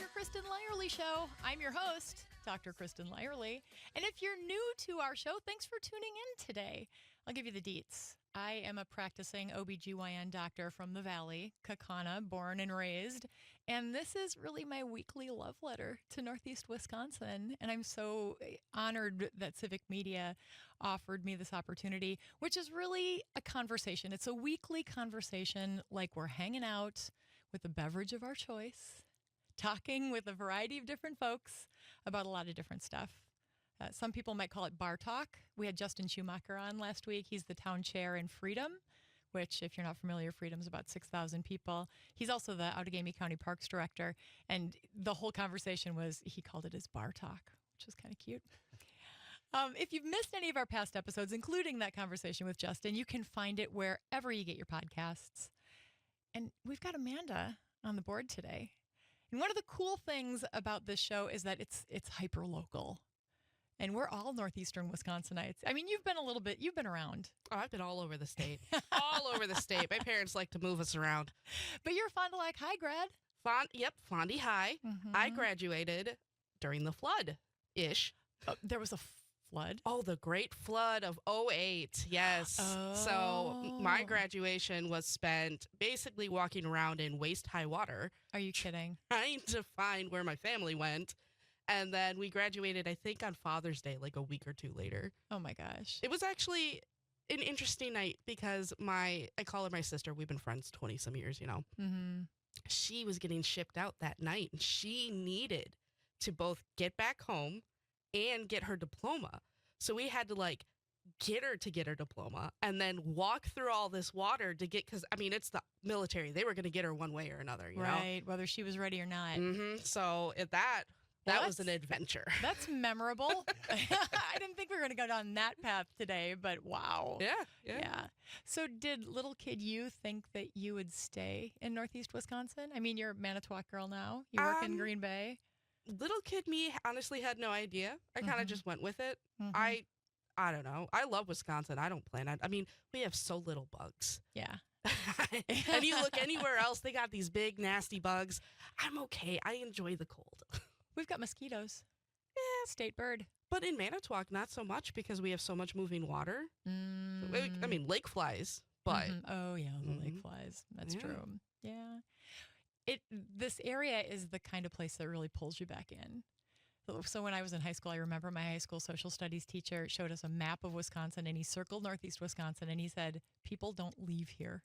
Dr. Kristin Lyerly Show. I'm your host, Dr. Kristin Lyerly. And if you're new to our show, thanks for tuning in today. I'll give you the deets. I am a practicing OBGYN doctor from the Valley, Kaukauna, born and raised. And this is really my weekly love letter to Northeast Wisconsin. And I'm so honored that Civic Media offered me this opportunity, which is really a conversation. It's a weekly conversation like we're hanging out with a beverage of our choice, talking with a variety of different folks about a lot of different stuff. Some people might call it bar talk. We had Justin Schumacher on last week. He's the town chair in Freedom, which, if you're not familiar, Freedom's about 6,000 people. He's also the Outagamie County Parks Director. And the whole conversation was, he called it his bar talk, which was kind of cute. If you've missed any of our past episodes, including that conversation with Justin, you can find it wherever you get your podcasts. And we've got Amanda on the board today. And one of the cool things about this show is that it's hyper-local. And we're all Northeastern Wisconsinites. I mean, you've been around. Oh, I've been all over the state. All over the state. My parents like to move us around. But you're Fond du Lac High grad. Fondy High. Mm-hmm. I graduated during the flood-ish. There was a flood? Oh, the great flood of '08. Yes. Oh. So my graduation was spent basically walking around in waist-high water. Are you kidding? Trying to find where my family went. And then we graduated, I think, on Father's Day, like a week or two later. Oh, my gosh. It was actually an interesting night because I call her my sister. We've been friends 20-some years, you know. Mm-hmm. She was getting shipped out that night, and she needed to both get back home and get her diploma. So we had to, get her to get her diploma and then walk through all this water to get, because, I mean, it's the military. They were going to get her one way or another, you know? Right, whether she was ready or not. Mm-hmm. So that was an adventure. That's memorable. I didn't think we were going to go down that path today, but wow. Yeah. So did little kid you think that you would stay in Northeast Wisconsin? I mean, you're a Manitowoc girl now. You work in Green Bay. Little kid me honestly had no idea. I kind of just went with it. Mm-hmm. I don't know. I love Wisconsin. I don't plan on. I mean, we have so little bugs. Yeah. And you look anywhere else, they got these big, nasty bugs. I'm okay. I enjoy the cold. We've got mosquitoes. Yeah. State bird. But in Manitowoc, not so much because we have so much moving water. So, I mean, lake flies, but. Mm-hmm. Oh, yeah, the lake flies. That's true. Yeah. This area is the kind of place that really pulls you back in. So when I was in high school, I remember my high school social studies teacher showed us a map of Wisconsin, and he circled Northeast Wisconsin, and he said, people don't leave here.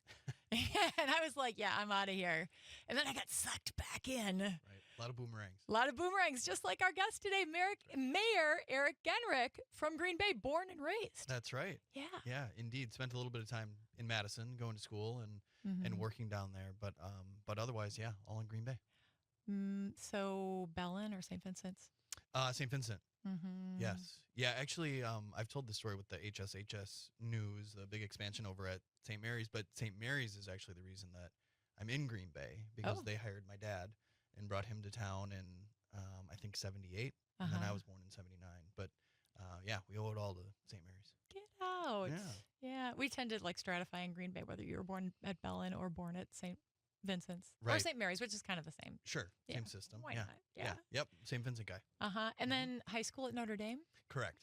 And I was like, yeah, I'm out of here. And then I got sucked back in. Right. A lot of boomerangs. A lot of boomerangs, just like our guest today, Mayor Eric Genrich from Green Bay, born and raised. That's right. Yeah. Yeah, indeed. Spent a little bit of time in Madison, going to school and working down there. But otherwise, yeah, all in Green Bay. So Bellin or St. Vincent's? St. Vincent. Mm-hmm. Yes. Yeah, actually, I've told this story with the HSHS News, the big expansion over at St. Mary's, but St. Mary's is actually the reason that I'm in Green Bay because they hired my dad and brought him to town in, I think, 78, and then I was born in 79. But, yeah, we owe it all to St. Mary's. Get out. Yeah. We tend to stratify in Green Bay, whether you were born at Bellin or born at St. Vincent's or St. Mary's, which is kind of the same. Sure. Same system. Why not? Yeah. Yep. St. Vincent guy. And then high school at Notre Dame? Correct.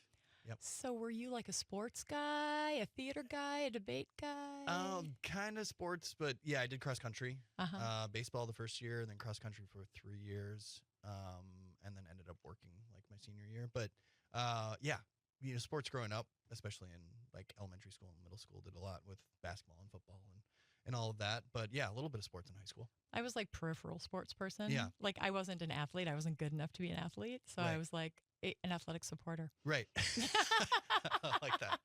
Yep. So were you like a sports guy, a theater guy, a debate guy? Kind of sports, but yeah, I did cross country. Baseball the first year, and then cross country for 3 years, and then ended up working my senior year. But yeah, sports growing up, especially in elementary school and middle school, did a lot with basketball and football and all of that. But yeah, a little bit of sports in high school. I was peripheral sports person. Yeah. I wasn't an athlete. I wasn't good enough to be an athlete. So I was an athletic supporter. Right. I like that.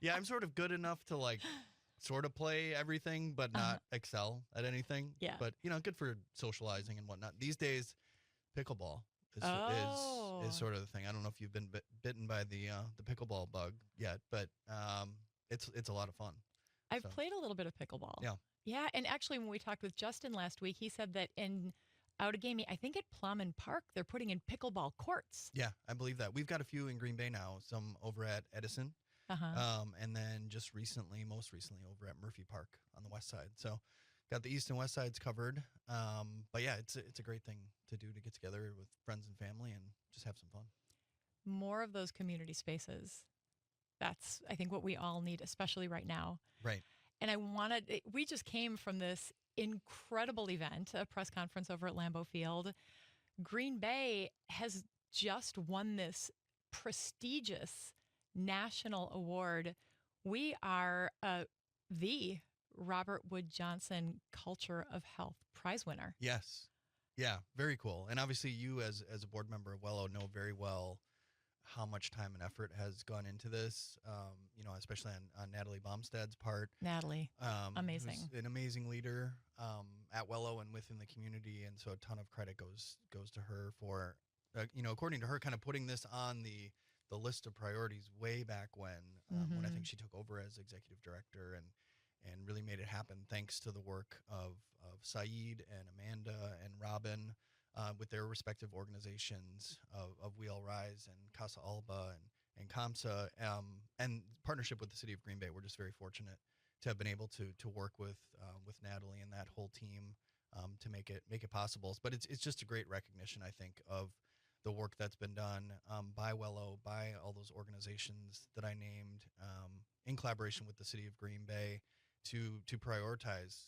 Yeah, I'm sort of good enough to sort of play everything, but not excel at anything. Yeah. But, good for socializing and whatnot. These days, pickleball is sort of the thing. I don't know if you've been bitten by the pickleball bug yet, but it's a lot of fun. I've played a little bit of pickleball. Yeah. Yeah, and actually when we talked with Justin last week, he said that in Outagamie, I think at Plum and Park, they're putting in pickleball courts. Yeah, I believe that. We've got a few in Green Bay now, some over at Edison, and then most recently over at Murphy Park on the west side. So got the east and west sides covered. But yeah, it's a great thing to do, to get together with friends and family and just have some fun. More of those community spaces. That's, I think, what we all need, especially right now. Right. And we just came from this incredible event, a press conference over at Lambeau Field. Green Bay has just won this prestigious national award. We are the Robert Wood Johnson Culture of Health Prize winner. Yes. Yeah, very cool. And obviously you as a board member of Wello know very well how much time and effort has gone into this, especially on Natalie Baumstad's part. Natalie, amazing. Who's an amazing leader at Wello and within the community. And so a ton of credit goes to her for, according to her, kind of putting this on the list of priorities way back when I think she took over as executive director and really made it happen, thanks to the work of Saeed and Amanda and Robin with their respective organizations of We All Rise and Casa Alba and COMSA, and partnership with the city of Green Bay. We're just very fortunate to have been able to work with Natalie and that whole team to make it possible. But it's just a great recognition, I think, of the work that's been done by Wello, by all those organizations that I named, in collaboration with the city of Green Bay, to prioritize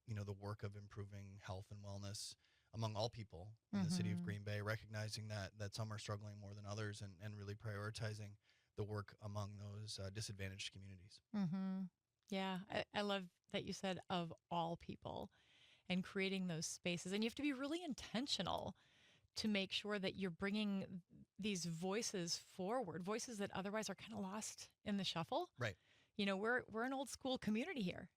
the work of improving health and wellness among all people in the city of Green Bay, recognizing that some are struggling more than others, and really prioritizing the work among those disadvantaged communities. Yeah, I love that you said of all people, and creating those spaces. And you have to be really intentional to make sure that you're bringing these voices forward, voices that otherwise are kind of lost in the shuffle. Right. We're an old school community here.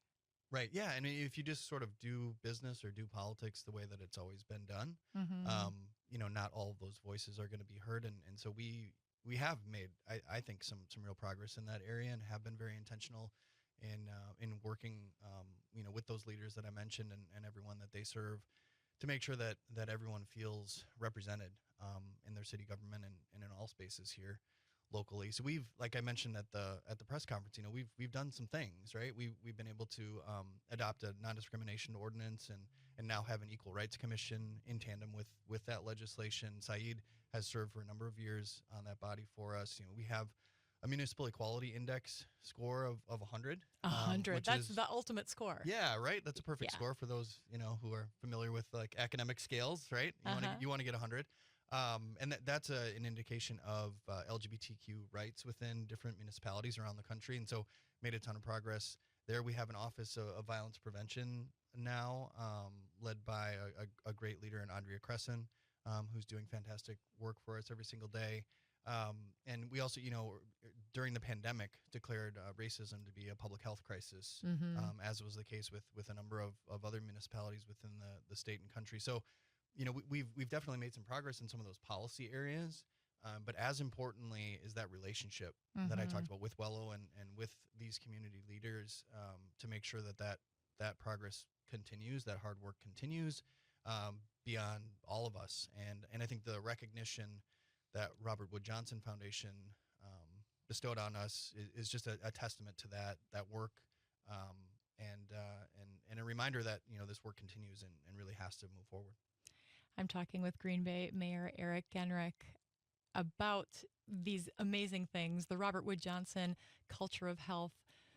Right. Yeah. And if you just sort of do business or do politics the way that it's always been done, not all of those voices are going to be heard. And so we have made, I think, some real progress in that area, and have been very intentional in working, with those leaders that I mentioned and everyone that they serve, to make sure that everyone feels represented in their city government and in all spaces here locally. So we've, like I mentioned at the press conference, we've done some things, right? We've been able to adopt a non-discrimination ordinance and now have an equal rights commission in tandem with that legislation. Saeed has served for a number of years on that body for us. We have a municipal equality index score of 100. 100. That's the ultimate score. Yeah, right. That's a perfect score for those who are familiar with like academic scales, right? You want to get 100. And that's an indication of LGBTQ rights within different municipalities around the country. And so made a ton of progress there. We have an Office of Violence Prevention now, led by a great leader in Andrea Crescent, who's doing fantastic work for us every single day. And we also, during the pandemic, declared racism to be a public health crisis, as was the case with a number of other municipalities within the state and country. So, we've definitely made some progress in some of those policy areas, but as importantly is that relationship that I talked about with Wello and with these community leaders, to make sure that progress continues, that hard work continues, beyond all of us. And I think the recognition that Robert Wood Johnson Foundation bestowed on us is just a testament to that work, and a reminder that this work continues and really has to move forward. I'm talking with Green Bay Mayor Eric Genrich about these amazing things, the Robert Wood Johnson Culture of Health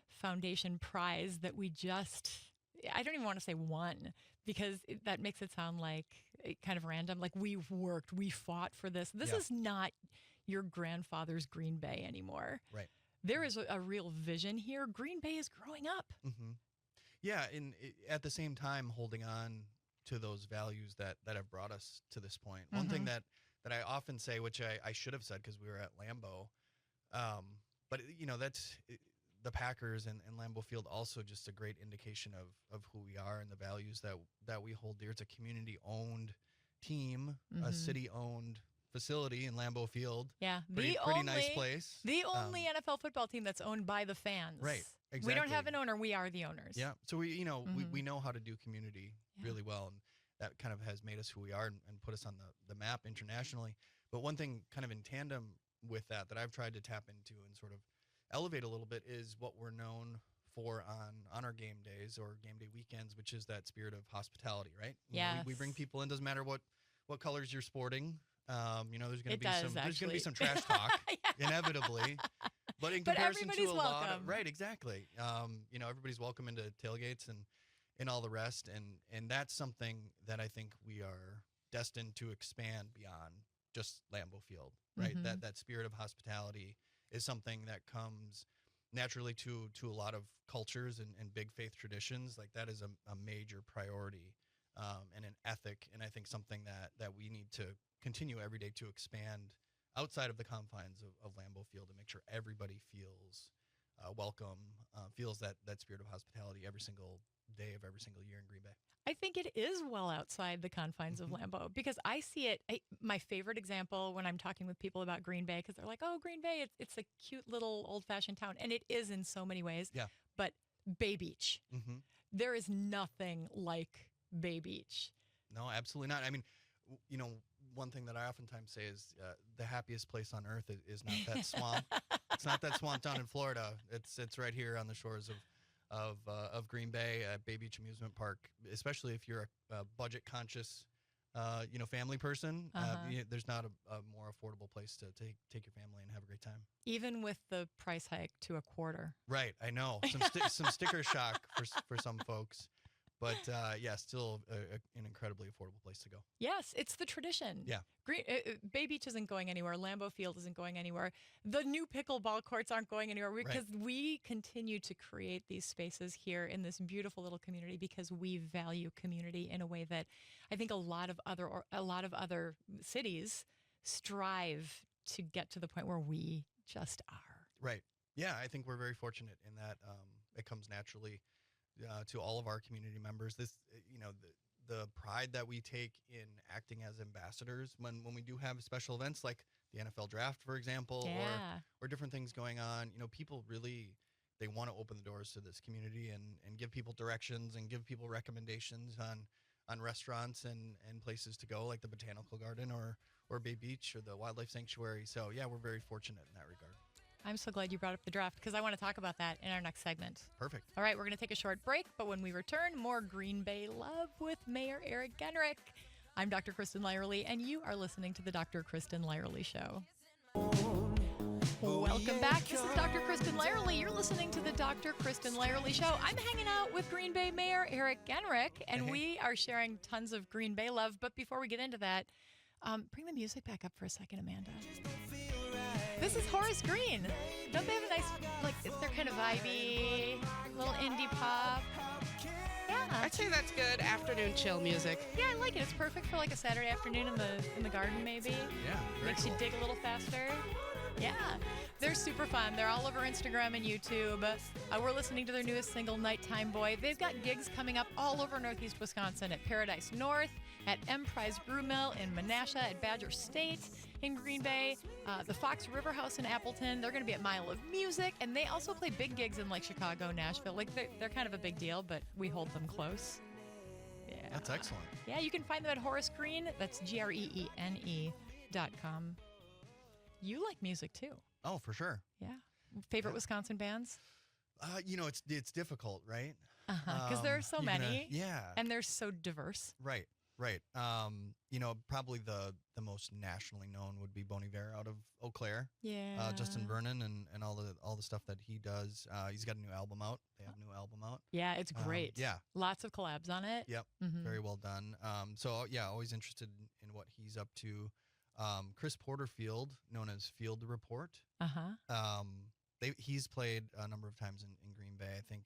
Foundation Prize that we I don't even want to say won, because that makes it sound like kind of random, like we fought for this. This is not your grandfather's Green Bay anymore. Right. There is a real vision here. Green Bay is growing up. Yeah, and at the same time holding on to those values that have brought us to this point. One thing that I often say, which I should have said because we were at Lambeau, but that's the Packers and Lambeau Field, also just a great indication of who we are and the values that we hold dear. It's a community-owned team, a city-owned facility in Lambeau Field. Yeah, pretty nice place. The only NFL football team that's owned by the fans. Right. Exactly. We don't have an owner; we are the owners. Yeah. So we know how to do community really well, and that kind of has made us who we are and put us on the map internationally. But one thing, kind of in tandem with that I've tried to tap into and sort of elevate a little bit, is what we're known for on our game days or game day weekends, which is that spirit of hospitality, right? Yeah, we bring people in. Doesn't matter what colors you're sporting. There's going to be some trash talk inevitably, but in comparison to a lot of, right, exactly. Everybody's welcome into tailgates and all the rest, and that's something that I think we are destined to expand beyond just Lambeau Field, right? Mm-hmm. That spirit of hospitality is something that comes naturally to a lot of cultures and big faith traditions. Like that is a major priority and an ethic, and I think something that we need to continue every day to expand outside of the confines of Lambeau Field and make sure everybody feels welcome, feels that spirit of hospitality every single day of every single year in Green Bay. I think it is well outside the confines of Lambeau because I see it. My favorite example when I'm talking with people about Green Bay, because they're like, oh, Green Bay, it's a cute little old-fashioned town. And it is in so many ways. Yeah. But Bay Beach, there is nothing like Bay Beach. No, absolutely not. I mean, one thing that I oftentimes say is the happiest place on earth is not that swamp. It's not that swamp down in Florida. It's right here on the shores of Green Bay at Bay Beach Amusement Park, especially if you're a budget conscious, family person. There's not a more affordable place to take your family and have a great time. Even with the price hike to $0.25. Right, I know some sticker shock for some folks, but still an incredibly affordable place to go. Yes, it's the tradition. Yeah. Bay Beach isn't going anywhere. Lambeau Field isn't going anywhere. The new pickleball courts aren't going anywhere because we continue to create these spaces here in this beautiful little community because we value community in a way that I think a lot of other cities strive to get to the point where we just are. Right. Yeah, I think we're very fortunate in that it comes naturally to all of our community members. This, the pride that we take in acting as ambassadors when we do have special events like the NFL draft, for example, or different things going on, people really, they want to open the doors to this community and give people directions and give people recommendations on restaurants and places to go, like the Botanical Garden or Bay Beach or the Wildlife Sanctuary. So yeah, we're very fortunate in that regard. I'm so glad you brought up the draft because I want to talk about that in our next segment. Perfect. All right, we're going to take a short break, but when we return, more Green Bay love with Mayor Eric Genrich. I'm Dr. Kristin Lyerly, and you are listening to the Dr. Kristin Lyerly Show. Welcome back. This is Dr. Kristin Lyerly. You're listening to the Dr. Kristin Lyerly Show. I'm hanging out with Green Bay Mayor Eric Genrich, and we are sharing tons of Green Bay love. But before we get into that, bring the music back up for a second, Amanda. This is Horace Green. Don't they have a nice, they're kind of vibey, little indie pop? Yeah. I'd say that's good afternoon chill music. Yeah, I like it. It's perfect for a Saturday afternoon in the garden, maybe. Yeah, Makes you dig a little faster. Yeah. They're super fun. They're all over Instagram and YouTube. We're listening to their newest single, Nighttime Boy. They've got gigs coming up all over Northeast Wisconsin at Paradise North, at Emprise Brew Mill in Menasha, at Badger State in Green Bay, the Fox River House in Appleton. They're going to be at Mile of Music, and they also play big gigs in Chicago, Nashville. They're kind of a big deal, but we hold them close. Yeah. That's excellent. Yeah, you can find them at Horace Green. That's GREENE.com. You like music too. Oh, for sure. Yeah. Favorite Wisconsin bands? It's difficult, right? Because there are so many. Yeah. And they're so diverse. Right. Probably the most nationally known would be Bon Iver out of Eau Claire. Yeah. Justin Vernon and all the stuff that he does. He's got a new album out. They have a new album out. Yeah, it's great. Yeah. Lots of collabs on it. Yep. Mm-hmm. Very well done. Always interested in what he's up to. Chris Porterfield, known as Field Report. He's played a number of times in Green Bay. I think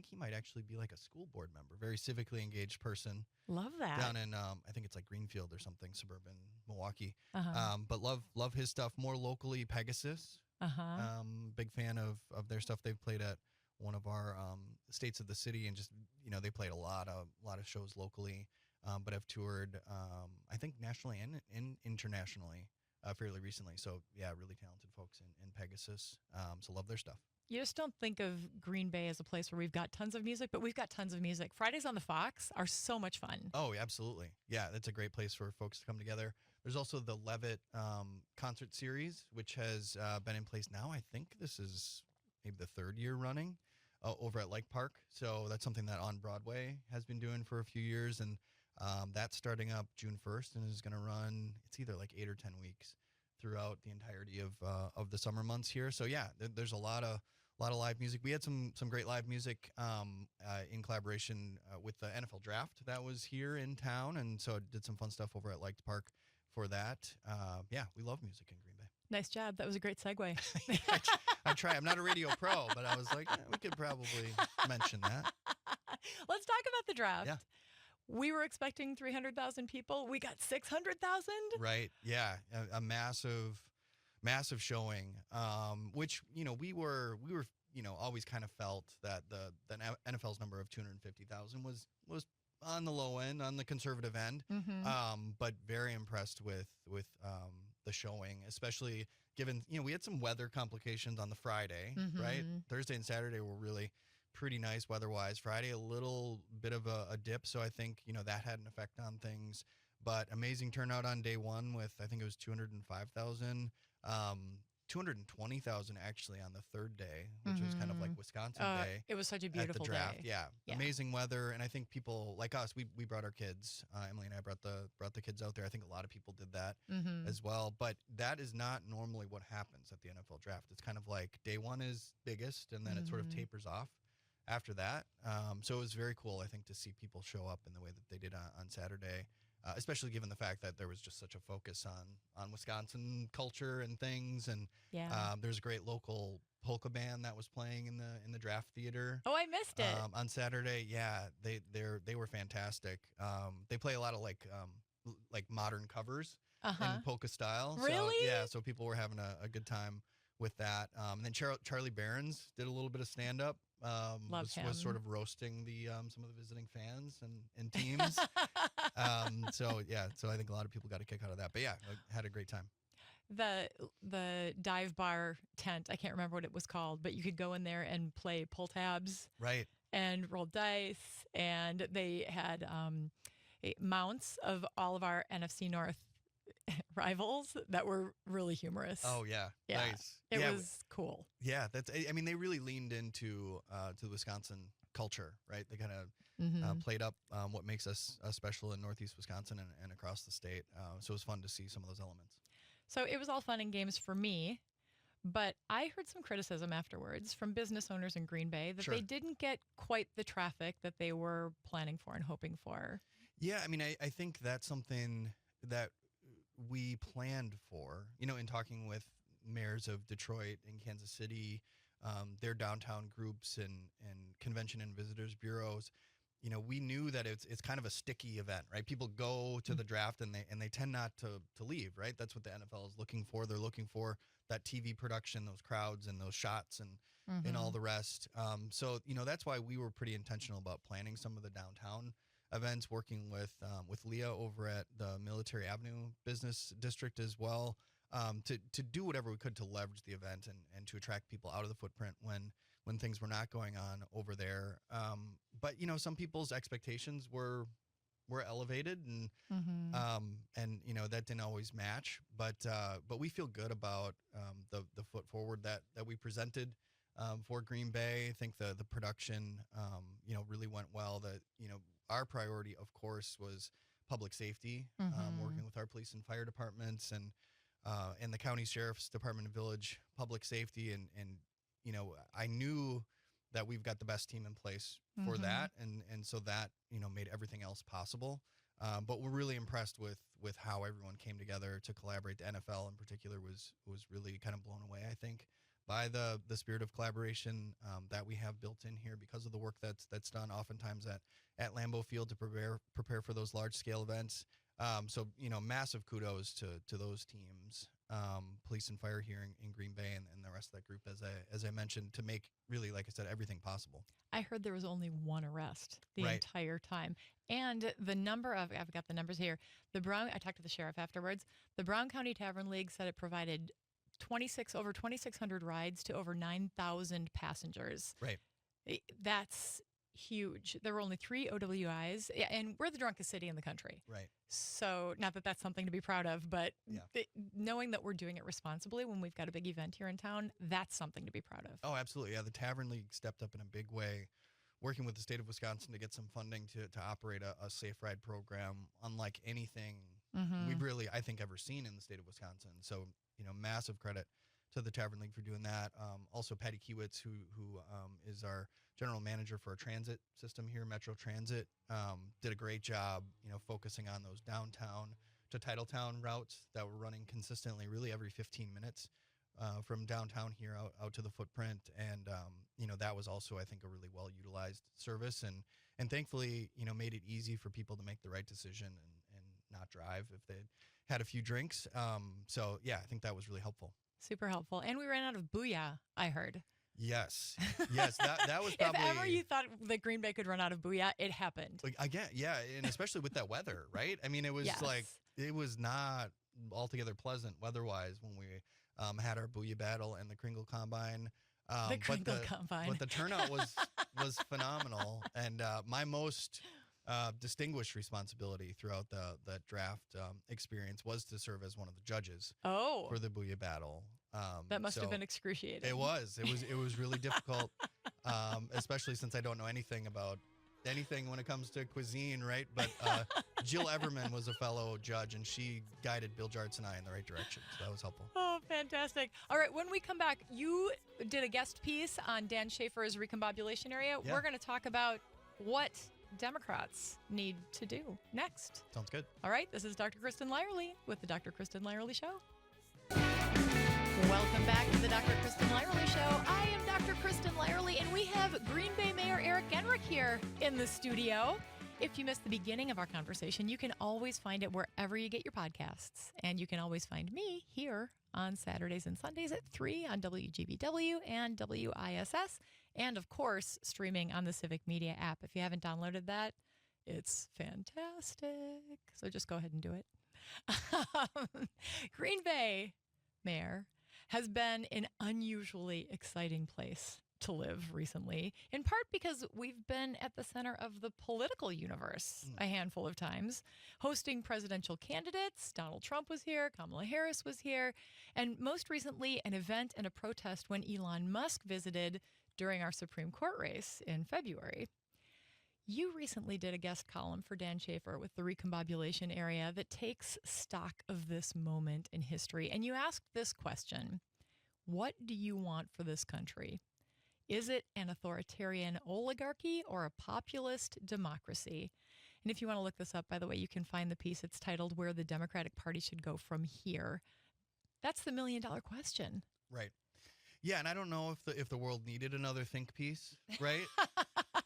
he might actually be like a school board member, very civically engaged person. Love that. Down in I think it's like Greenfield or something, suburban Milwaukee. But love his stuff. More locally, Pegasus. Big fan of their stuff. They've played at one of our States of the City, and just they played a lot of shows locally. But have toured, I think nationally and internationally fairly recently. So yeah, really talented folks in Pegasus. So love their stuff. You just don't think of Green Bay as a place where we've got tons of music, but we've got tons of music. Fridays on the Fox are so much fun. Oh, absolutely. Yeah, that's a great place for folks to come together. There's also the Levitt concert series, which has been in place now. I think this is maybe the third year running over at Lake Park. So that's something that On Broadway has been doing for a few years, and that's starting up June 1st and is going to run. It's either like 8 or 10 weeks throughout the entirety of the summer months here. So yeah, there's a lot of live music. We had some great live music in collaboration with the NFL draft that was here in town, and so I did some fun stuff over at Lake Park for that. Yeah, we love music in Green Bay. Nice job. That was a great segue. I try. I'm not a radio pro, but I was like, we could probably mention that. Let's talk about the draft. Yeah. We were expecting 300,000 people. We got 600,000. Right. Yeah. A massive showing. Which we were always kind of felt that the NFL's number of 250,000 was on the low end, on the conservative end. Mm-hmm. But very impressed with the showing, especially given we had some weather complications on the Friday, Mm-hmm. right? Thursday and Saturday were really pretty nice weather-wise. Friday, a little bit of a dip, so I think that had an effect on things. But amazing turnout on day one with, I think it was 205,000, 220,000 actually on the third day, which was kind of like Wisconsin Day. It was such a At beautiful the draft, day. yeah. Yeah. Amazing weather, and I think people like us, we brought our kids. Emily and I brought the kids out there. I think a lot of people did that Mm-hmm. as well. But that is not normally what happens at the NFL draft. It's kind of like day one is biggest, and then it sort of Mhm. tapers off after that. So it was very cool, I think, to see people show up in the way that they did on Saturday. Especially given the fact that there was just such a focus on Wisconsin culture and things, and Yeah. there's a great local polka band that was playing in the draft theater Oh, I missed it. on Saturday. Yeah, they were fantastic. They play a lot of like modern covers Uh-huh. in polka style. Really? So, yeah, so people were having a good time with that. And then Charlie Barron's did a little bit of stand up. Love him. Was sort of roasting the some of the visiting fans and teams. So I think a lot of people got a kick out of that. But yeah, I had a great time. The dive bar tent, I can't remember what it was called, but you could go in there and play pull tabs Right. and roll dice, and they had mounts of all of our NFC North rivals that were really humorous. Oh yeah. Yeah. Nice. It Yeah, was cool. Yeah, I mean, they really leaned into to the Wisconsin culture, right? They kind of Mm-hmm. played up what makes us special in Northeast Wisconsin and across the state. So it was fun to see some of those elements. So it was all fun and games for me, but I heard some criticism afterwards from business owners in Green Bay that Sure. they didn't get quite the traffic that they were planning for and hoping for. Yeah, I mean, I think that's something that we planned for, in talking with mayors of Detroit and Kansas City, their downtown groups and convention and visitors bureaus. We knew that it's kind of a sticky event, right? People go to the draft and they tend not to leave, right? That's what the NFL is looking for. They're looking for that TV production, those crowds and those shots and all the rest. So that's why we were pretty intentional about planning some of the downtown events, working with Leah over at the Military Avenue Business District as well, to do whatever we could to leverage the event and to attract people out of the footprint when things were not going on over there. But some people's expectations were elevated and that didn't always match. But we feel good about the foot forward that we presented for Green Bay. I think the production really went well. That our priority, of course, was public safety, working with our police and fire departments and the county sheriff's department and village public safety. And I knew that we've got the best team in place for that. And so that, made everything else possible. But we're really impressed with how everyone came together to collaborate. The NFL in particular was really kind of blown away, I think, by the spirit of collaboration that we have built in here because of the work that's done oftentimes at Lambeau Field to prepare for those large scale events. So massive kudos to those teams, police and fire here in Green Bay and the rest of that group, as I mentioned, to make really, like I said, everything possible. I heard there was only one arrest the Right. entire time. And the number of, I've got the numbers here. I talked to the sheriff afterwards. The Brown County Tavern League said it provided over 2,600 rides to over 9,000 passengers. Right. That's huge. There were only 3 OWIs, and we're the drunkest city in the country. Right. So not that that's something to be proud of, but Yeah. knowing that we're doing it responsibly when we've got a big event here in town, that's something to be proud of. Oh, absolutely. Yeah, the Tavern League stepped up in a big way, working with the state of Wisconsin to get some funding to operate a safe ride program unlike anything we've really, I think, ever seen in the state of Wisconsin. So, massive credit to the Tavern League for doing that. Also, Patty Kiewitz, who is our general manager for our transit system here, Metro Transit, did a great job, focusing on those downtown to Titletown routes that were running consistently, really every 15 minutes from downtown here out to the footprint. And, that was also, I think, a really well-utilized service and thankfully, made it easy for people to make the right decision and not drive if they had a few drinks. So, yeah, I think that was really helpful. Super helpful. And we ran out of Booyah, I heard. Yes, that was probably. If ever you thought that Green Bay could run out of Booyah, it happened. Like again, yeah, and especially with that weather, right? I mean, it was like it was not altogether pleasant weather-wise when we had our Booyah battle and the Kringle Combine. Combine, but the turnout was phenomenal, and my most distinguished responsibility throughout the draft experience was to serve as one of the judges for the Booyah battle. That must have been excruciating. It was really difficult, especially since I don't know anything about anything when it comes to cuisine, right? But Jill Everman was a fellow judge, and she guided Bill Jarts and I in the right direction, so that was helpful. Oh, fantastic. All right, when we come back, you did a guest piece on Dan Schaefer's recombobulation area. Yeah. We're going to talk about what Democrats need to do next. Sounds good. All right, this is Dr. Kristin Lyerly with the Dr. Kristin Lyerly Show. Welcome back to the Dr. Kristin Lyerly Show. I am Dr. Kristin Lyerly, and we have Green Bay Mayor Eric Genrich here in the studio. If you missed the beginning of our conversation, you can always find it wherever you get your podcasts. And you can always find me here on Saturdays and Sundays at 3 on WGBW and WISS. And, of course, streaming on the Civic Media app. If you haven't downloaded that, it's fantastic. So just go ahead and do it. Green Bay Mayor has been an unusually exciting place to live recently, in part because we've been at the center of the political universe a handful of times, hosting presidential candidates. Donald Trump was here, Kamala Harris was here, and most recently an event and a protest when Elon Musk visited during our Supreme Court race in February. You recently did a guest column for Dan Schaefer with the recombobulation area that takes stock of this moment in history. And you asked this question: what do you want for this country? Is it an authoritarian oligarchy or a populist democracy? And if you want to look this up, by the way, you can find the piece. It's titled "Where the Democratic Party Should Go From Here." That's the million-dollar question. Right. Yeah, and I don't know if the world needed another think piece, right?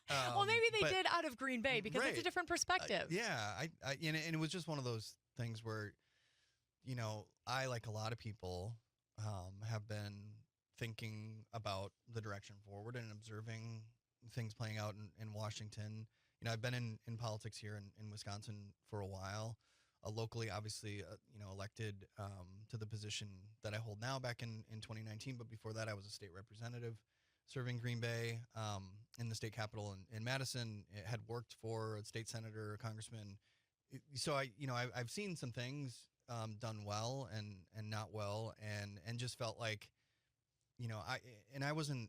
Well, maybe they did out of Green Bay because it's a different perspective. Yeah, and it was just one of those things where, I, like a lot of people, have been thinking about the direction forward and observing things playing out in Washington. I've been in politics here in Wisconsin for a while. Locally, obviously, elected to the position that I hold now back in 2019. But before that, I was a state representative serving Green Bay in the state capitol in Madison. It had worked for a state senator, a congressman. So I've seen some things done well and not well, and just felt like, I wasn't,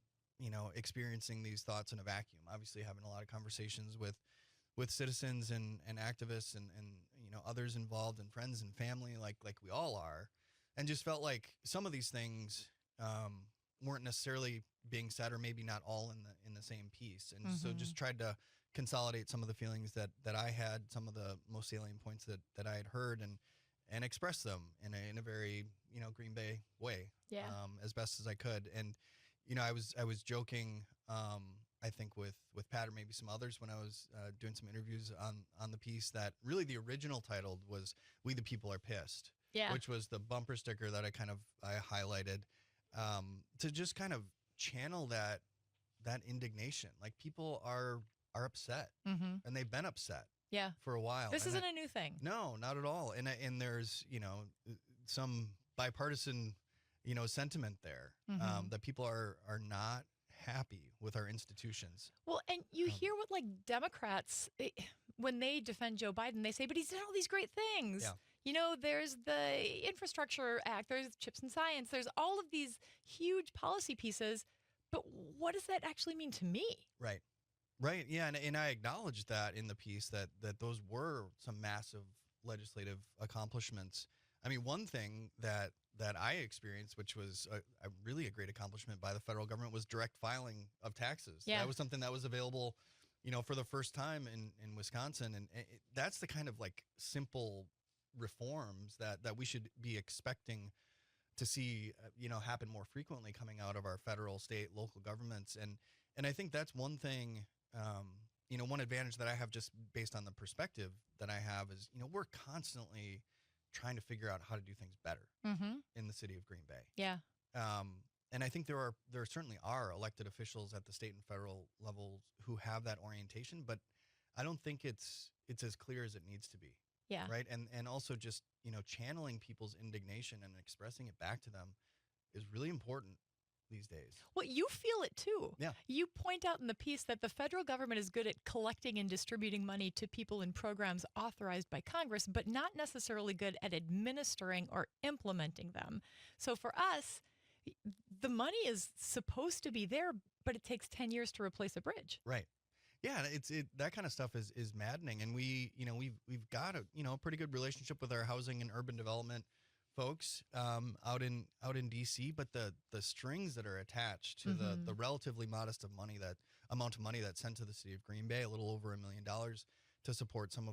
experiencing these thoughts in a vacuum. Obviously, having a lot of conversations with citizens and activists and others involved and friends and family like we all are, and just felt like some of these things weren't necessarily being said, or maybe not all in the same piece. And so just tried to consolidate some of the feelings that I had, some of the most salient points that I had heard, and express them in a very Green Bay way, as best as I could. And I was joking, I think with Pat or maybe some others when I was doing some interviews on the piece, that really the original title was "We the People Are Pissed," which was the bumper sticker that I highlighted to just kind of channel that indignation. Like, people are upset, and they've been upset for a while. This isn't a new thing. No, not at all. And there's some bipartisan sentiment there, that people are not happy with our institutions. Well, and you hear what like Democrats, when they defend Joe Biden, they say, but he's done all these great things. Yeah. You know, there's the Infrastructure Act, there's CHIPS and Science, there's all of these huge policy pieces. But what does that actually mean to me? Right. Right. Yeah. And I acknowledge that in the piece that those were some massive legislative accomplishments. I mean, one thing that I experienced, which was a really a great accomplishment by the federal government, was direct filing of taxes. Yeah. That was something that was available, for the first time in Wisconsin. And that's the kind of like simple reforms that we should be expecting to see, happen more frequently coming out of our federal, state, local governments. And I think that's one thing, one advantage that I have just based on the perspective that I have is, we're constantly trying to figure out how to do things better in the city of Green Bay. Yeah. And I think there certainly are elected officials at the state and federal levels who have that orientation, but I don't think it's as clear as it needs to be. Yeah. Right. And also just, channeling people's indignation and expressing it back to them is really important these days. Well, you feel it too. Yeah. You point out in the piece that the federal government is good at collecting and distributing money to people in programs authorized by Congress, but not necessarily good at administering or implementing them. So for us, the money is supposed to be there, but it takes 10 years to replace a bridge. Right. Yeah, that kind of stuff is maddening, and we've got a pretty good relationship with our housing and urban development folks out in DC, but the strings that are attached to the relatively modest amount of money that's sent to the city of Green Bay, a little over $1 million to support some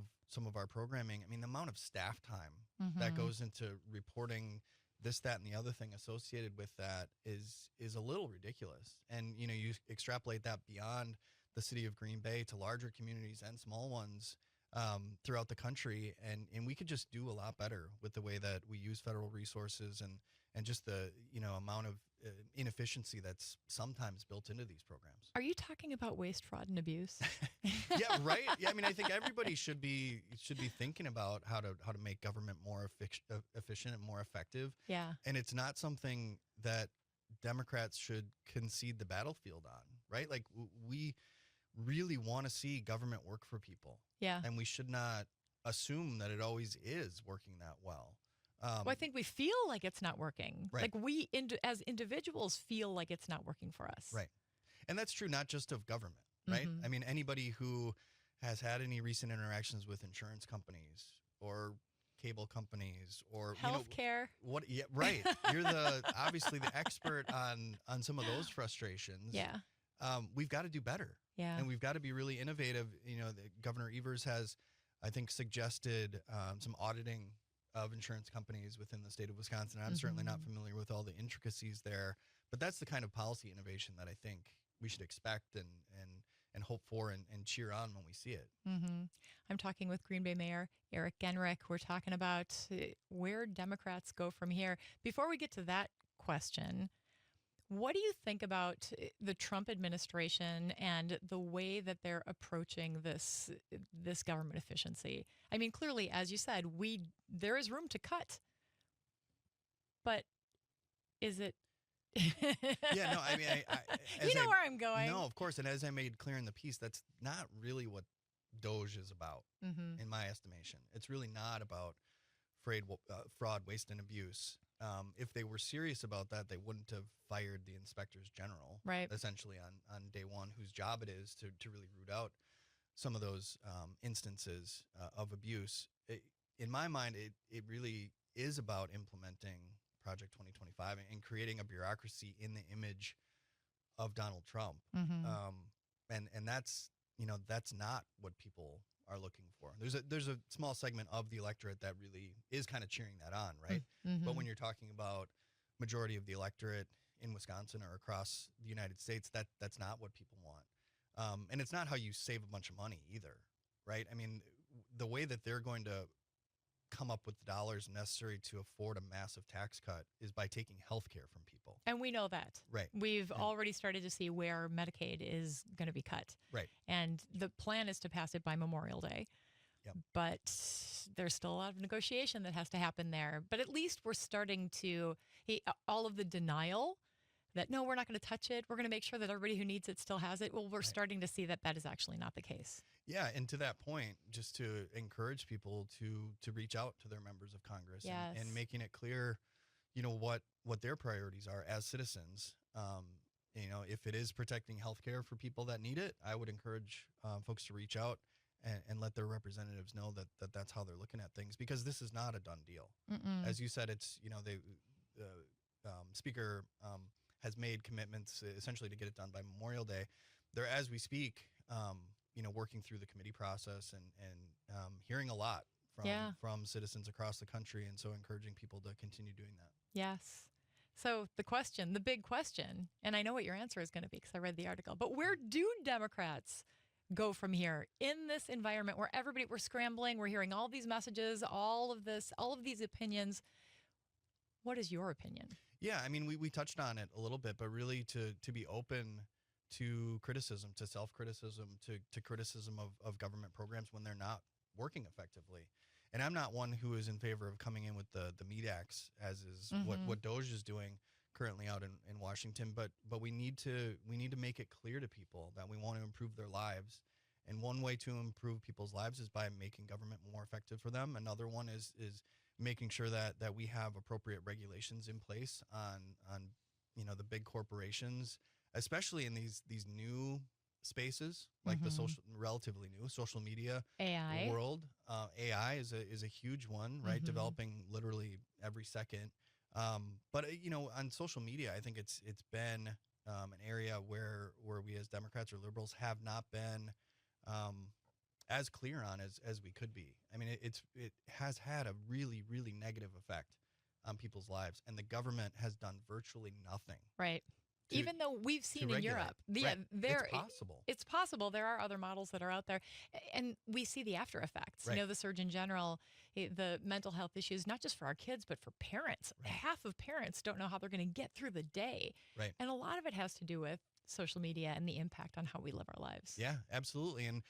of our programming. I mean, the amount of staff time that goes into reporting this, that, and the other thing associated with that is a little ridiculous. And you extrapolate that beyond the city of Green Bay to larger communities and small ones throughout the country, and we could just do a lot better with the way that we use federal resources and just the amount of inefficiency that's sometimes built into these programs. Are you talking about waste, fraud, and abuse? Yeah, right. Yeah, I mean, I think everybody should be thinking about how to make government more efficient and more effective. Yeah, and it's not something that Democrats should concede the battlefield on, right? Like we really want to see government work for people. Yeah. And we should not assume that it always is working that well. Well, I think we feel like it's not working. Right. Like we, as individuals, feel like it's not working for us. Right. And that's true not just of government, right? I mean, anybody who has had any recent interactions with insurance companies or cable companies or healthcare. Yeah, right. You're obviously the expert on some of those frustrations. Yeah. We've got to do better. Yeah. And we've got to be really innovative. Governor Evers has, I think, suggested some auditing of insurance companies within the state of Wisconsin. I'm certainly not familiar with all the intricacies there, but that's the kind of policy innovation that I think we should expect and hope for and cheer on when we see it. I'm talking with Green Bay Mayor Eric Genrich. We're talking about where Democrats go from here. Before we get to that question, what do you think about the Trump administration and the way that they're approaching this government efficiency? I mean, clearly, as you said, there is room to cut, but is it? Yeah, no, I mean, where I'm going. No, of course, and as I made clear in the piece, that's not really what DOGE is about, in my estimation. It's really not about fraud, waste, and abuse. If they were serious about that, they wouldn't have fired the inspectors general, right? Essentially on day one, whose job it is to really root out some of those instances of abuse. In my mind, it really is about implementing Project 2025 and creating a bureaucracy in the image of Donald Trump. And that's not what people are looking for. There's a small segment of the electorate that really is kind of cheering that on, right? But when you're talking about majority of the electorate in Wisconsin or across the United States, that's not what people want. And it's not how you save a bunch of money either, right? I mean, the way that they're going to come up with the dollars necessary to afford a massive tax cut is by taking health care from people. And we know that. Right. We've already started to see where Medicaid is going to be cut. Right. And the plan is to pass it by Memorial Day. Yep. But there's still a lot of negotiation that has to happen there. But at least we're starting to, all of the denial that, no, we're not going to touch it. We're going to make sure that everybody who needs it still has it. Well, we're Right. starting to see that that is actually not the case. Yeah, and to that point, just to encourage people to reach out to their members of Congress Yes. and making it clear, what their priorities are as citizens. If it is protecting healthcare for people that need it, I would encourage folks to reach out and let their representatives know that that's how they're looking at things, because this is not a done deal. As you said, it's the speaker has made commitments essentially to get it done by Memorial Day. They're, as we speak, working through the committee process and hearing a lot from citizens across the country, and so encouraging people to continue doing that. Yes. So the big question, and I know what your answer is going to be because I read the article, but where do Democrats go from here in this environment where we're scrambling, we're hearing all these messages, all of these opinions? What is your opinion? Yeah, I mean, we touched on it a little bit, but really to be open to criticism, to self-criticism, to criticism of government programs when they're not working effectively. And I'm not one who is in favor of coming in with the meat axe, as is what DOJ is doing currently out in Washington. But we need to make it clear to people that we want to improve their lives. And one way to improve people's lives is by making government more effective for them. Another one is making sure that we have appropriate regulations in place on the big corporations, especially in these new spaces like the relatively new social media AI world. AI is a huge one, right? Developing literally every second. But on social media, I think it's been an area where we as Democrats or liberals have not been as clear on as we could be. I mean, it has had a really, really negative effect on people's lives, and the government has done virtually nothing. Right. Even though we've seen in Europe, it's possible. It's possible. There are other models that are out there, and we see the after effects. Right. The Surgeon General, the mental health issues, not just for our kids, but for parents. Right. Half of parents don't know how they're going to get through the day. Right. And a lot of it has to do with social media and the impact on how we live our lives. Yeah, absolutely. And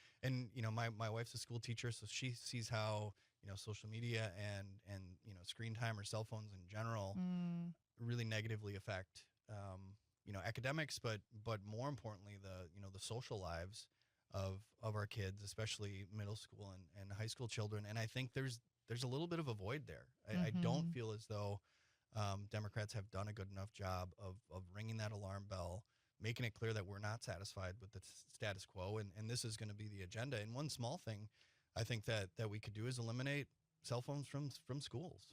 my wife's a school teacher, so she sees how social media and screen time or cell phones in general really negatively affect academics, but more importantly the social lives of our kids, especially middle school and high school children. And I think there's a little bit of a void there. I don't feel as though Democrats have done a good enough job of ringing that alarm bell, making it clear that we're not satisfied with the status quo, and this is going to be the agenda. And one small thing I think that we could do is eliminate cell phones from schools.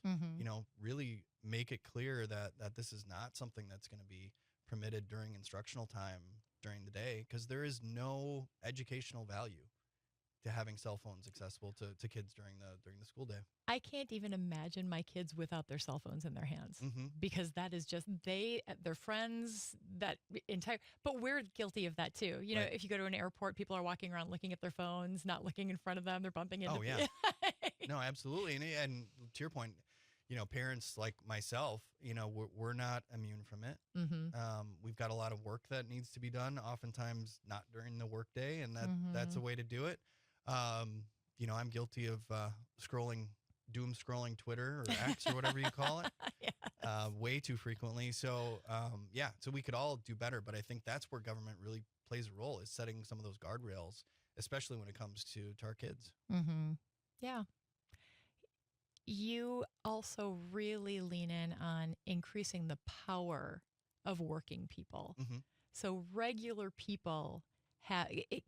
Really make it clear that this is not something that's going to be permitted during instructional time during the day, because there is no educational value to having cell phones accessible to kids during the school day. I can't even imagine my kids without their cell phones in their hands, because that is just their friends, but we're guilty of that too. Right. If you go to an airport, people are walking around looking at their phones, not looking in front of them. They're bumping into. Oh yeah. No, absolutely. And to your point, parents like myself, we're not immune from it. We've got a lot of work that needs to be done, oftentimes not during the workday, and that's a way to do it. I'm guilty of doom scrolling Twitter or X or whatever you call it, Yes. way too frequently. So so we could all do better, but I think that's where government really plays a role, is setting some of those guardrails, especially when it comes to our kids. Yeah. You also really lean in on increasing the power of working people. So regular people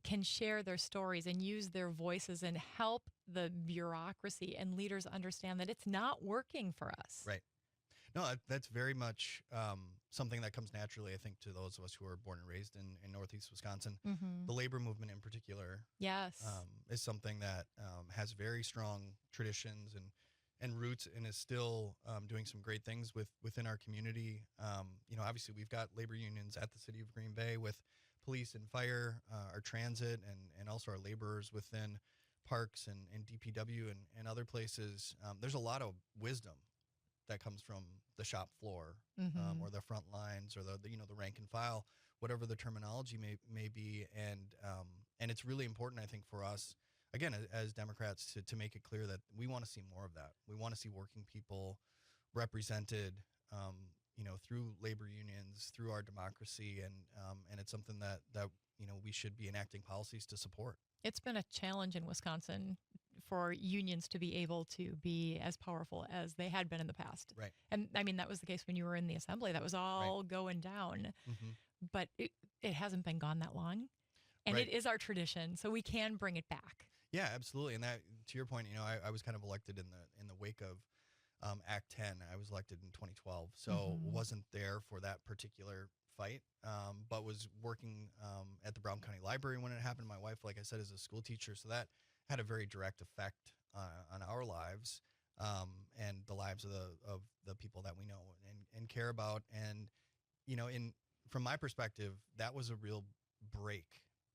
can share their stories and use their voices and help the bureaucracy and leaders understand that it's not working for us. Right. No, that's very much something that comes naturally, I think, to those of us who are born and raised in Northeast Wisconsin. The labor movement in particular, yes, is something that has very strong traditions and roots, and is still doing some great things within our community. Obviously we've got labor unions at the city of Green Bay with police and fire, our transit, and also our laborers within parks and DPW and other places. There's a lot of wisdom that comes from the shop floor, or the front lines, or the rank and file, whatever the terminology may be. And it's really important, I think, for us, again, as Democrats, to make it clear that we want to see more of that. We want to see working people represented, through labor unions, through our democracy, and it's something that we should be enacting policies to support. It's been a challenge in Wisconsin for unions to be able to be as powerful as they had been in the past. Right. And I mean, that was the case when you were in the assembly. That was all going down. Mm-hmm. But it hasn't been gone that long. And it is our tradition, so we can bring it back. Yeah, absolutely. And that, to your point, I was kind of elected in the wake of Act 10. I was elected in 2012, so wasn't there for that particular fight, but was working at the Brown County Library when it happened. My wife, like I said, is a school teacher, so that had a very direct effect on our lives and the lives of the people that we know and care about. And from my perspective, that was a real break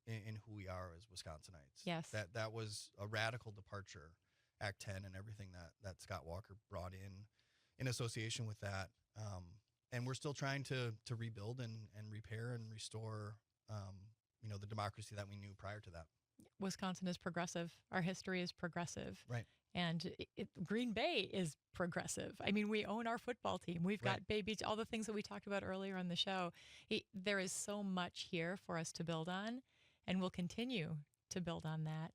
in who we are as Wisconsinites. Yes, that was a radical departure. Act 10 and everything that Scott Walker brought in association with that. And we're still trying to rebuild and repair and restore, the democracy that we knew prior to that. Wisconsin is progressive. Our history is progressive. Right. And Green Bay is progressive. I mean, we own our football team. We've got Bay Beach, all the things that we talked about earlier on the show. There is so much here for us to build on, and we'll continue to build on that.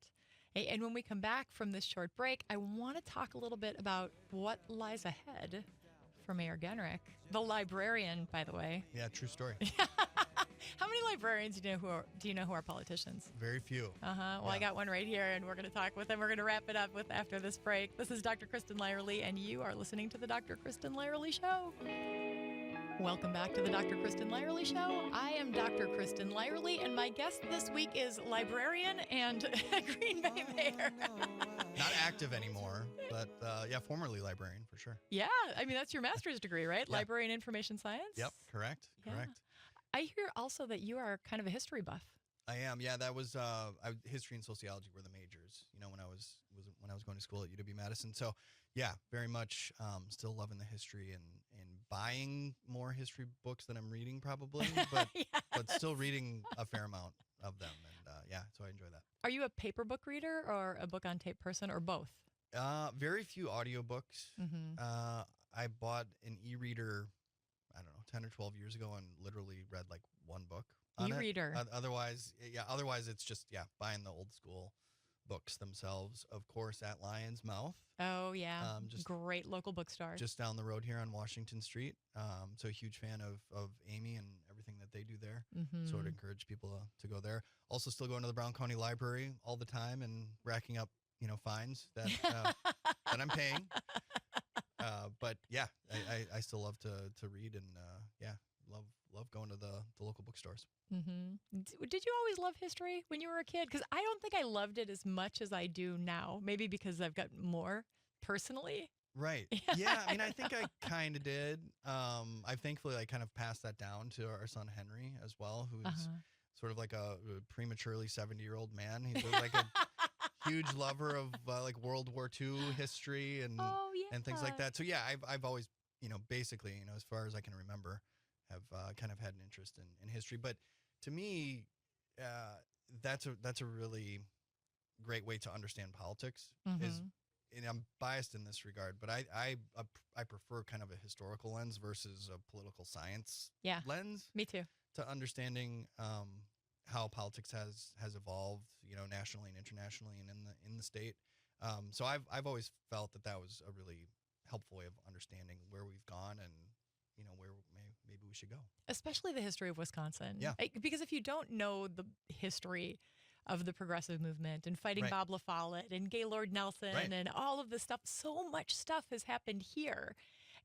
And when we come back from this short break, I want to talk a little bit about what lies ahead for Mayor Genrich, the librarian, by the way. Yeah, true story. How many librarians do you know who are politicians? Very few. Well, yeah. I got one right here, and we're going to talk with him. We're going to wrap it up after this break. This is Dr. Kristin Lyerly, and you are listening to the Dr. Kristin Lyerly Show. Welcome back to the Dr. Kristin Lyerly Show. I am Dr. Kristin Lyerly, and my guest this week is librarian and Green Bay mayor. Not active anymore, but formerly librarian for sure. Yeah, I mean, that's your master's degree, right? Yeah. Library and Information Science? Yep, correct. Yeah. I hear also that you are kind of a history buff. I am. Yeah, that was history and sociology were the majors. When I was going to school at UW-Madison. So yeah, very much still loving the history and buying more history books than I'm reading probably, but Yes. but still reading a fair amount of them. And so I enjoy that. Are you a paper book reader or a book on tape person or both? Very few audiobooks. Mm-hmm. I bought an e-reader, I don't know, 10 or 12 years ago and literally read like one book on E-reader. it. Otherwise it's just, buying the old school books themselves, of course, at Lion's Mouth. Oh, yeah. Just great local bookstore. Just down the road here on Washington Street. So a huge fan of Amy and everything that they do there. Mm-hmm. So I'd encourage people to go there. Also still going to the Brown County Library all the time and racking up, fines that I'm paying. But yeah, I still love to read and love going to the local bookstores. Mm-hmm. Did you always love history when you were a kid? Because I don't think I loved it as much as I do now. Maybe because I've got more personally. Right. Yeah. I mean, I think I kind of did. I've thankfully kind of passed that down to our son Henry as well, who's sort of like a prematurely 70-year-old man. He's like a huge lover of like World War II history and things like that. So yeah, I've always, basically, as far as I can remember, have kind of had an interest in history. But to me, that's a really great way to understand politics. And I'm biased in this regard, but I prefer kind of a historical lens versus a political science lens. Me too. To understanding how politics has evolved, nationally and internationally and in the state. So I've always felt that was a really helpful way of understanding where we've gone and where maybe we should go. Especially the history of Wisconsin. Yeah. Because if you don't know the history of the progressive movement and fighting Bob La Follette and Gaylord Nelson and all of this stuff, so much stuff has happened here.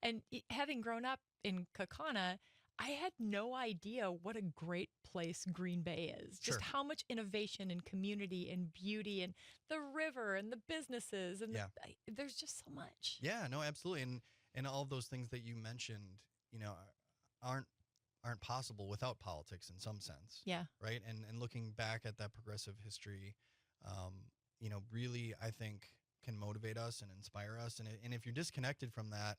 And having grown up in Kaukauna, I had no idea what a great place Green Bay is. Just how much innovation and community and beauty and the river and the businesses and there's just so much. Yeah, no, absolutely. And all of those things that you mentioned, aren't possible without politics in some sense. Yeah. Right. And looking back at that progressive history, really I think can motivate us and inspire us. And if you're disconnected from that,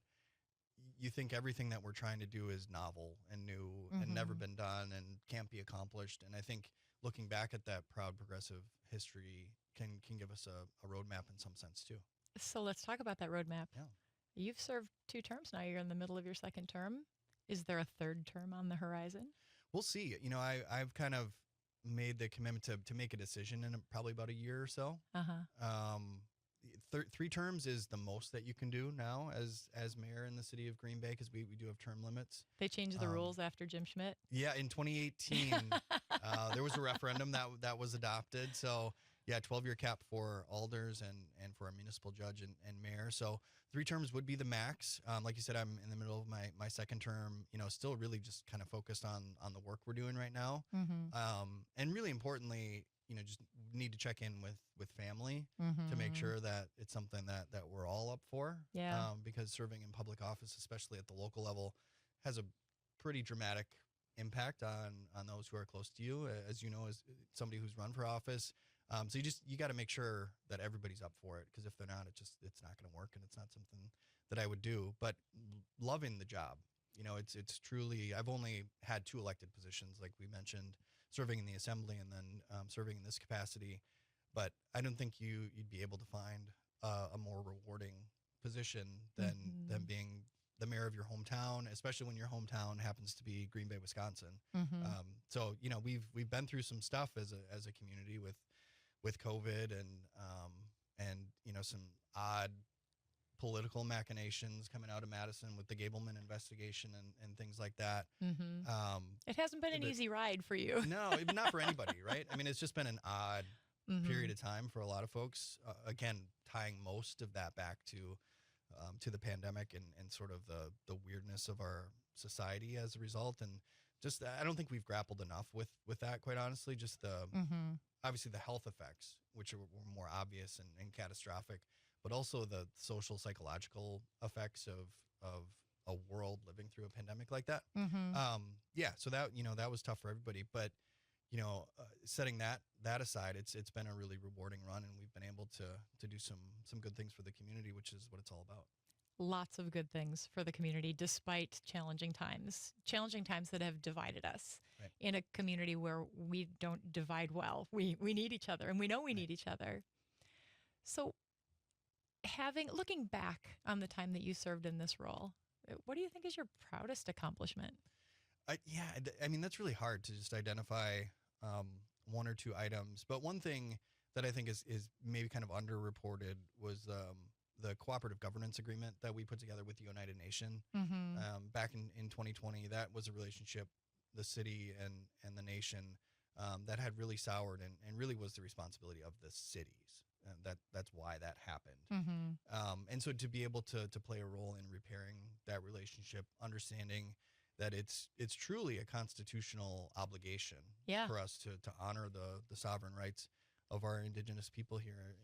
you think everything that we're trying to do is novel and new and never been done and can't be accomplished. And I think looking back at that proud progressive history can give us a roadmap in some sense too. So let's talk about that roadmap. Yeah. You've served 2 terms now. You're in the middle of your second term. Is there a third term on the horizon? We'll see. I've kind of made the commitment to make a decision in probably about a year or so. Uh-huh. 3 terms is the most that you can do now as mayor in the city of Green Bay, because we do have term limits. They changed the rules after Jim Schmidt? Yeah, in 2018, there was a referendum that was adopted. So, yeah, 12-year cap for alders and for a municipal judge and mayor. So 3 terms would be the max. Like you said, I'm in the middle of my second term, still really just kind of focused on the work we're doing right now. Mm-hmm. And really importantly, just need to check in with family Mm-hmm. to make sure that it's something that we're all up for. Yeah. Because serving in public office, especially at the local level, has a pretty dramatic impact on those who are close to you, as you know, as somebody who's run for office. So you got to make sure that everybody's up for it, because if they're not, it's not going to work, and it's not something that I would do. But loving the job, it's truly, I've only had 2 elected positions, like we mentioned, serving in the assembly and then serving in this capacity. But I don't think you'd be able to find a more rewarding position than being the mayor of your hometown, especially when your hometown happens to be Green Bay, Wisconsin. Mm-hmm. So we've been through some stuff as a community with COVID and some odd political machinations coming out of Madison with the Gableman investigation and things like that. Mm-hmm. It hasn't been an easy ride for you. No, not for anybody, right? I mean, it's just been an odd Mm-hmm. period of time for a lot of folks. Again, tying most of that back to the pandemic and sort of the weirdness of our society as a result. And just, I don't think we've grappled enough with that, quite honestly. Just Mm-hmm. obviously the health effects, which were more obvious and catastrophic, but also the social, psychological effects of a world living through a pandemic like that. Mm-hmm. So that was tough for everybody. But setting that aside, it's been a really rewarding run, and we've been able to do some good things for the community, which is what it's all about. Lots of good things for the community, despite challenging times that have divided us. Right. In a community where we don't divide well. We need each other, and we know we need each other. So looking back on the time that you served in this role, what do you think is your proudest accomplishment? I mean, that's really hard to just identify 1 or 2 items. But one thing that I think is maybe kind of underreported was the cooperative governance agreement that we put together with the United Nations Mm-hmm. back in 2020. That was a relationship, the city and the nation, that had really soured and really was the responsibility of the cities. That's why that happened. Mm-hmm. And so to be able to play a role in repairing that relationship, understanding that it's truly a constitutional obligation for us to honor the sovereign rights of our indigenous people here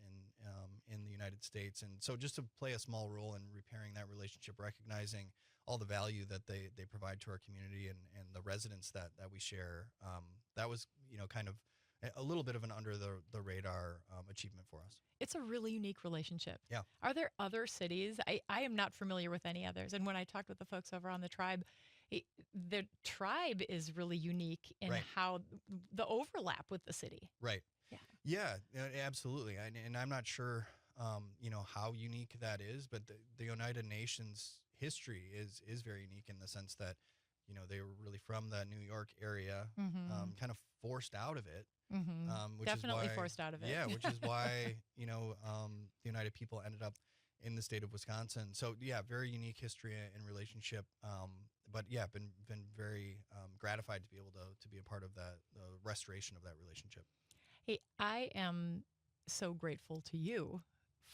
in the United States. And so just to play a small role in repairing that relationship, recognizing all the value that they provide to our community and the residents that we share, that was, kind of a little bit of an under the radar achievement for us. It's a really unique relationship. Yeah. Are there other cities? I am not familiar with any others. And when I talked with the folks over on the tribe, the tribe is really unique in how the overlap with the city. Right. Yeah. Yeah, absolutely. And I'm not sure, how unique that is, but the United Nations history is very unique in the sense that, they were really from the New York area, Mm-hmm. kind of forced out of it. Mm-hmm. Which Definitely is why, forced out of it. Yeah, which is why, the United people ended up in the state of Wisconsin. So, yeah, very unique history and relationship. But, yeah, been very gratified to be able to be a part of the restoration of that relationship. Hey, I am so grateful to you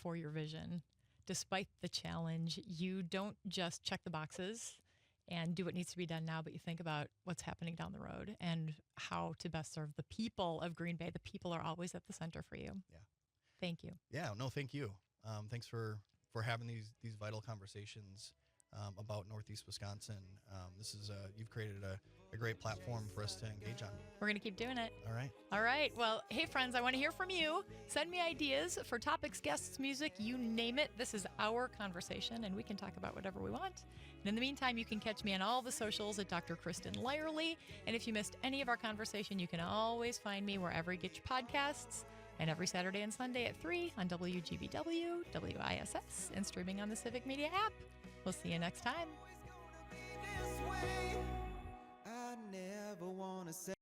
for your vision. Despite the challenge, you don't just check the boxes and do what needs to be done now, but you think about what's happening down the road and how to best serve the people of Green Bay. The people are always at the center for you. Yeah. Thank you. Yeah, no, thank you. Thanks for having these vital conversations about Northeast Wisconsin. This is you've created a great platform for us to engage on. We're going to keep doing it. All right. All right. Well, hey, friends, I want to hear from you. Send me ideas for topics, guests, music, you name it. This is our conversation, and we can talk about whatever we want. And in the meantime, you can catch me on all the socials at Dr. Kristin Lyerly. And if you missed any of our conversation, you can always find me wherever you get your podcasts. And every Saturday and Sunday at 3 on WGBW, WISS, and streaming on the Civic Media app. We'll see you next time. away. I never wanna say